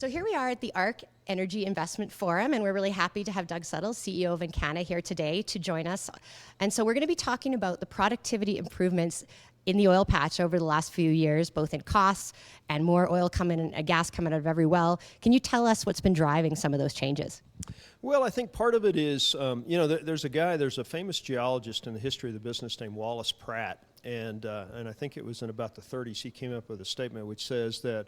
So here we are at the ARC Energy Investment Forum, and we're really happy to have Doug Suttles, CEO of Encana, here today to join us. And so we're going to be talking about the productivity improvements in the oil patch over the last few years, both in costs and more oil coming and gas coming out of every well. Can you tell us what's been driving some of those changes? Well, I think part of it is, there's a famous geologist in the history of the business named Wallace Pratt, and I think it was in about the 30s he came up with a statement which says that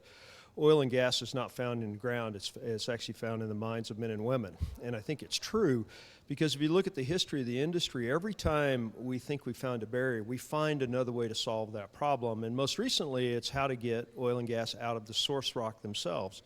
oil and gas is not found in the ground, it's actually found in the minds of men and women. And I think it's true because if you look at the history of the industry, every time we think we found a barrier, we find another way to solve that problem. And most recently, it's how to get oil and gas out of the source rock themselves.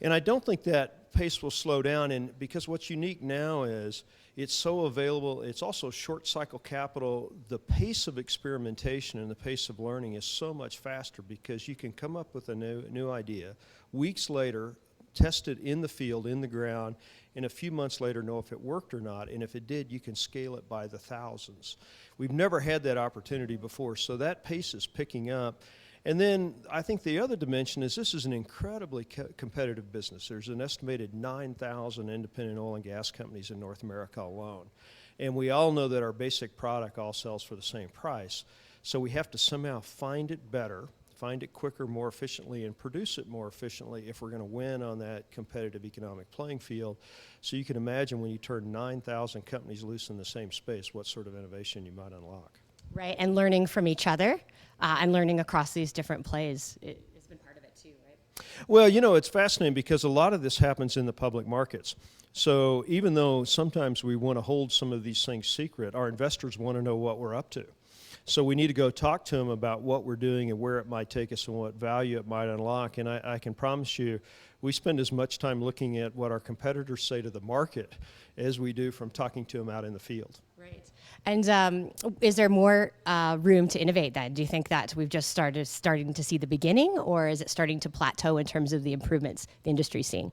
And I don't think that pace will slow down, and because what's unique now is it's so available, it's also short cycle capital. The pace of experimentation and the pace of learning is so much faster because you can come up with a new idea, weeks later, test it in the field, in the ground, and a few months later know if it worked or not, and if it did, you can scale it by the thousands. We've never had that opportunity before, so that pace is picking up. And then I think the other dimension is this is an incredibly competitive business. There's an estimated 9,000 independent oil and gas companies in North America alone. And we all know that our basic product all sells for the same price. So we have to somehow find it better, find it quicker, more efficiently, and produce it more efficiently if we're going to win on that competitive economic playing field. So you can imagine when you turn 9,000 companies loose in the same space, what sort of innovation you might unlock. Right, and learning from each other and learning across these different plays has been part of it too, right? Well, it's fascinating because a lot of this happens in the public markets. So even though sometimes we want to hold some of these things secret, our investors want to know what we're up to. So we need to go talk to them about what we're doing and where it might take us and what value it might unlock. And I can promise you, we spend as much time looking at what our competitors say to the market as we do from talking to them out in the field. Right. And is there more room to innovate then? Do you think that we've just starting to see the beginning, or is it starting to plateau in terms of the improvements the industry's seeing?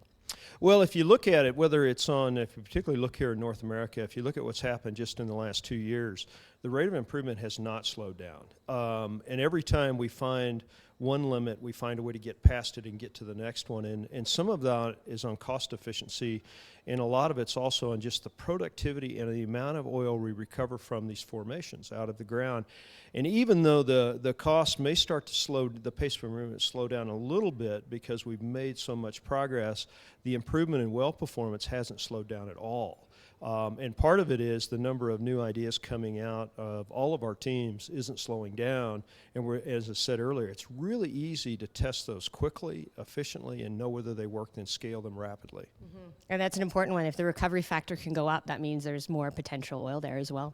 Well, if you look at it, if you particularly look here in North America, if you look at what's happened just in the last 2 years, the rate of improvement has not slowed down. And every time we find one limit, we find a way to get past it and get to the next one. And some of that is on cost efficiency, and a lot of it's also on just the productivity and the amount of oil we recover from these formations out of the ground. And even though the cost may start to slow, the pace of improvement slow down a little bit because we've made so much progress, the improvement in well performance hasn't slowed down at all. And part of it is the number of new ideas coming out of all of our teams isn't slowing down. And as I said earlier, it's really easy to test those quickly, efficiently, and know whether they work and scale them rapidly. Mm-hmm. And that's an important one. If the recovery factor can go up, that means there's more potential oil there as well.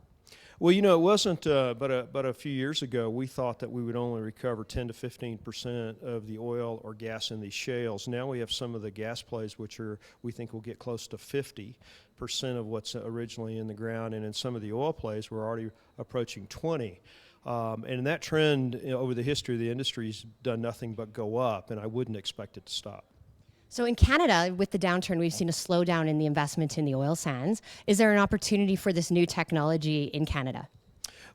Well, it wasn't but a few years ago, we thought that we would only recover 10 to 15% of the oil or gas in these shales. Now we have some of the gas plays we think will get close to 50% of what's originally in the ground, and in some of the oil plays, we're already approaching 20. And that trend over the history of the industry has done nothing but go up, and I wouldn't expect it to stop. So in Canada, with the downturn, we've seen a slowdown in the investment in the oil sands. Is there an opportunity for this new technology in Canada?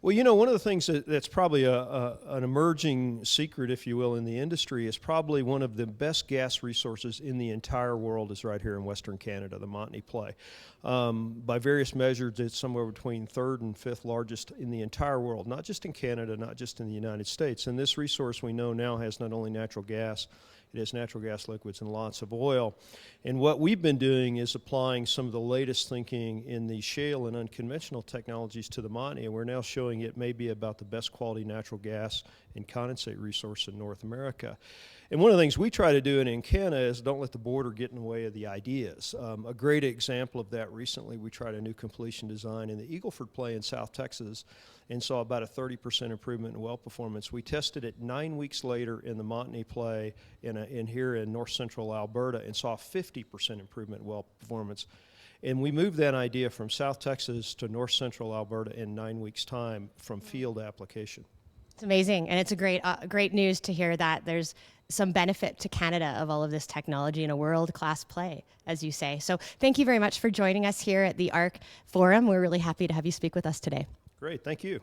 Well, one of the things that's probably an emerging secret, if you will, in the industry is probably one of the best gas resources in the entire world is right here in Western Canada, the Montney Play. By various measures, it's somewhere between third and fifth largest in the entire world, not just in Canada, not just in the United States. And this resource we know now has not only natural gas, it has natural gas liquids and lots of oil. And what we've been doing is applying some of the latest thinking in the shale and unconventional technologies to the Montney, and we're now showing it may be about the best quality natural gas and condensate resource in North America. And one of the things we try to do in Encana is don't let the border get in the way of the ideas. A great example of that recently, we tried a new completion design in the Eagle Ford play in South Texas and saw about a 30% improvement in well performance. We tested it 9 weeks later in the Montney play in here in north central Alberta and saw a 50% improvement in well performance. And we moved that idea from South Texas to north central Alberta in 9 weeks' time from field application. It's amazing, and it's a great news to hear that there's some benefit to Canada of all of this technology in a world-class play, as you say. So thank you very much for joining us here at the ARC Forum. We're really happy to have you speak with us today. Great, thank you.